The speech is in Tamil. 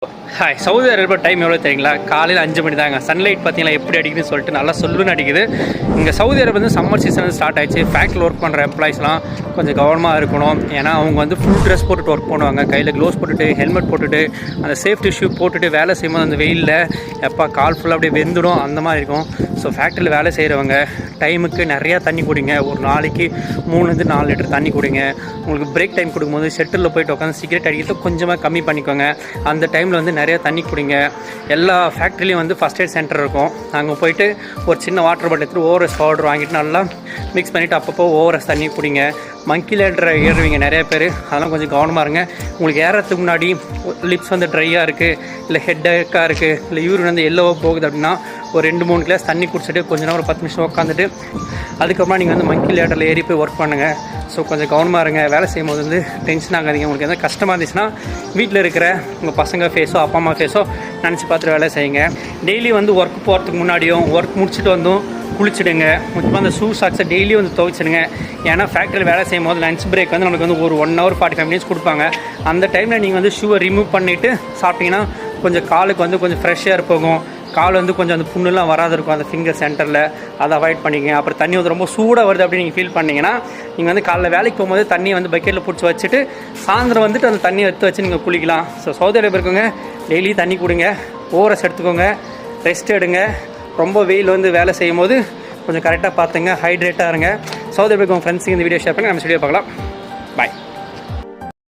ஹாய், சவுதி அரேபியா டைம் எவ்வளோ தெரியுங்களா? காலையில் 5 மணி தாங்க. சன்லைட் பார்த்தீங்களா எப்படி அடிக்குதுன்னு சொல்லிட்டு நல்லா சொல்லுன்னு அடிக்குது. இங்கே சவுதி அரேபியா வந்து சம்மர் சீசன் வந்து ஸ்டார்ட் ஆயிடுச்சு. ஃபேக்ட்ரியில் ஒர்க் பண்ணுற எம்ப்ளாயிஸ்லாம் கொஞ்சம் கவனமாக இருக்கணும். ஏன்னா அவங்க வந்து ஃபுல் ட்ரெஸ் போட்டுட்டு ஒர்க் பண்ணுவாங்க. கையில் க்ளோஸ் போட்டுட்டு ஹெல்மெட் போட்டுட்டு அந்த சேஃப்டி ஷூ போட்டுட்டு வேலை செய்யும்போது அந்த வெயிலில் எப்போ கால் ஃபுல்லாக அப்படியே வெந்துடும் அந்த மாதிரி இருக்கும். ஸோ ஃபேக்ட்ரியில் வேலை செய்கிறவங்க டைமுக்கு நிறையா தண்ணி குடிங்க. ஒரு நாளைக்கு 3-4 லிட்டர் தண்ணி குடிங்க. உங்களுக்கு பிரேக் டைம் கொடுக்கும்போது ஷெட்டில் போய்ட்டு உட்காந்து சிகரெட் அடிக்கிறது கொஞ்சமாக கம்மி பண்ணிக்கோங்க. அந்த டைமில் வந்து நிறையா தண்ணி குடிங்க. எல்லா ஃபேக்ட்ரிலையும் வந்து ஃபஸ்ட் எய்ட் சென்டர் இருக்கும். அங்கே போய்ட்டு ஒரு சின்ன வாட்டர் பாட்டில் எடுத்துகிட்டு ஓஆர்எஸ் பவுடர் வாங்கிட்டு நல்லா மிக்ஸ் பண்ணிவிட்டு அப்பப்போ ஓஆர்எஸ் தண்ணி குடிங்க. மங்கி லேடர் ஏறுவீங்க நிறைய பேர், அதெல்லாம் கொஞ்சம் கவனமாக இருங்க. உங்களுக்கு ஏறத்துக்கு முன்னாடி லிப்ஸ் வந்து ட்ரையாக இருக்குது, இல்லை ஹெட்டேக்காக இருக்குது, இல்லை யூரின் வந்து எல்லோவாக போகுது அப்படின்னா ஒரு 2-3 கிளாஸ் தண்ணி குடிச்சிட்டு கொஞ்ச நேரம் ஒரு 10 நிமிஷம் உட்காந்துட்டு அதுக்கப்புறம் நீங்கள் வந்து மங்கி லேடரில் ஏறி போய் ஒர்க் பண்ணுங்கள். ஸோ கொஞ்சம் கவனமாக இருங்க. வேலை செய்யும் போது வந்து டென்ஷன் ஆகாதீங்க. உங்களுக்கு எதாவது கஷ்டமாக இருந்துச்சுன்னா வீட்டில் இருக்கிற உங்கள் பசங்க ஃபேஸோ அப்பா அம்மா ஃபேஸோ நினச்சி பார்த்துட்டு வேலை செய்யுங்க. டெய்லி வந்து ஒர்க் போகிறதுக்கு முன்னாடியும் ஒர்க் முடிச்சுட்டு வந்தும் குளிச்சுடுங்க. முக்கியமாக அந்த ஷூ சாக்ஸை டெய்லியும் வந்து துவைச்சிடுங்க. ஏன்னா ஃபேக்ட்ரியில் வேலை செய்யும் போது லன்ச் பிரேக் வந்து நமக்கு வந்து ஒரு 1 hour 45 minutes கொடுப்பாங்க. அந்த டைமில் நீங்கள் வந்து ஷூவை ரிமூவ் பண்ணிவிட்டு சாப்பிட்டீங்கன்னா கொஞ்சம் காலுக்கு வந்து கொஞ்சம் ஃப்ரெஷ்ஷாக போகும். கால் வந்து கொஞ்சம் அந்த புண்ணுலாம் வராது இருக்கும் அந்த ஃபிங்கர் சென்டரில். அதை அவாய்ட் பண்ணிக்கங்க. அப்புறம் தண்ணி வந்து ரொம்ப சூடாக வருது அப்படின்னு நீங்கள் ஃபீல் பண்ணிங்கன்னா நீங்கள் வந்து காலைல வேலைக்கு போகும்போது தண்ணியை வந்து பக்கெட்டில் பிடிச்சி வச்சுட்டு சாயந்தரம் வந்துட்டு அந்த தண்ணியை எடுத்து வச்சு நீங்கள் குளிக்கலாம். ஸோ சவுதி அரேபியா இருக்கவங்க டெய்லி தண்ணி குடிங்க, ஓஆர்எஸ் எடுத்துக்கோங்க, ரெஸ்ட் எடுங்க. ரொம்ப வெயில் வந்து வேலை செய்யும் போது கொஞ்சம் கரெக்டாக பார்த்துங்க, ஹைட்ரேட்டாக இருங்க. சவுதி அரேபியா ஃப்ரெண்ட்ஸுக்கு இந்த வீடியோ ஷேர் பண்ணி நம்ம வீடியோ பார்க்கலாம்.